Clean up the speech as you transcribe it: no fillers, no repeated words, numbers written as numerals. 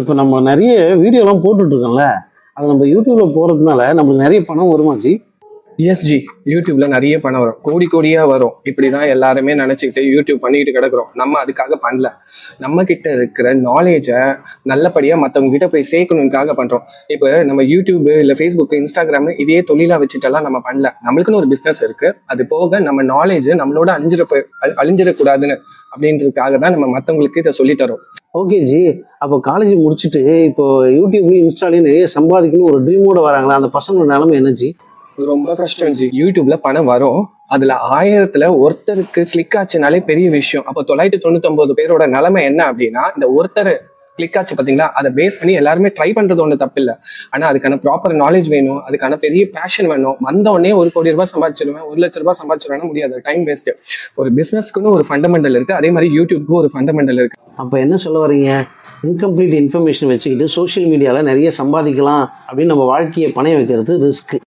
இப்போ நம்ம நிறைய வீடியோலாம் போட்டுட்ருக்கோம்ல, அது நம்ம யூடியூப்ல போகிறதுனால நம்மளுக்கு நிறைய பணம் வருமாச்சு. எஸ்ஜி யூடியூப்ல நிறைய பணம் வரும், கோடி கோடியா வரும். இப்படிதான் எல்லாருமே நினைச்சுக்கிட்டு யூடியூப் பண்ணிட்டு கிடக்குறோம். நம்ம அதுக்காக பண்ணல, நம்ம கிட்ட இருக்கிற நாலேஜை நல்லபடியா மற்றவங்க கிட்ட போய் சேர்க்கணுக்காக பண்றோம். இப்போ நம்ம யூடியூப் இல்ல ஃபேஸ்புக், இன்ஸ்டாகிராம் இதே தொழிலா வச்சுட்டெல்லாம் நம்ம பண்ணல. நம்மளுக்குன்னு ஒரு பிசினஸ் இருக்கு. அது போக நம்ம நாலேஜ் நம்மளோட அழிஞ்சிடக்கூடாதுன்னு அப்படின்றதுக்காக தான் நம்ம மற்றவங்களுக்கு இதை சொல்லித்தரோம். ஓகே ஜி, அப்போ காலேஜ் முடிச்சுட்டு இப்போ யூடியூப்லையும் இன்ஸ்டாலையும் நிறைய சம்பாதிக்கணும் ஒரு ட்ரீமோட வராங்களா, அந்த பசங்களோட நிலைமை என்ன ஜி? ரொம்ப கஷ்டம் ஜி. யூடியூப்ல பணம் வரும், அதுல 1000த்துல ஒருத்தருக்கு கிளிக் ஆச்சுனாலே பெரிய விஷயம். அப்போ 999 பேரோட நிலைமை என்ன அப்படின்னா, இந்த ஒருத்தர் கிளிக் ஆச்சு பாத்தீங்களா, அதை பேஸ் பண்ணி எல்லாருமே ட்ரை பண்றது ஒண்ணு தப்பு இல்லை. ஆனா அதுக்கான ப்ராப்பர் நாலேஜ் வேணும், அதுக்கான பெரிய பேஷன் வேணும். வந்த உடனே 1 கோடி ரூபாய் சம்பாதிச்சிருவேன், 1 லட்ச ரூபாய் சம்பாதிச்சிருவேன் முடியாது, டைம் வேஸ்ட். ஒரு பிசினஸ்க்குன்னு ஒரு ஃபண்டமெண்டல் இருக்கு, அதே மாதிரி யூடியூப்க்கு ஒரு ஃபண்டமெண்டல் இருக்கு. அப்போ என்ன சொல்ல வரீங்க? இன்கம்ப்ளீட் இன்ஃபர்மேஷன் வச்சுக்கிட்டு சோஷியல் மீடியாவில் நிறைய சம்பாதிக்கலாம் அப்படின்னு நம்ம வாழ்க்கையை பணைய வைக்கிறது ரிஸ்க்.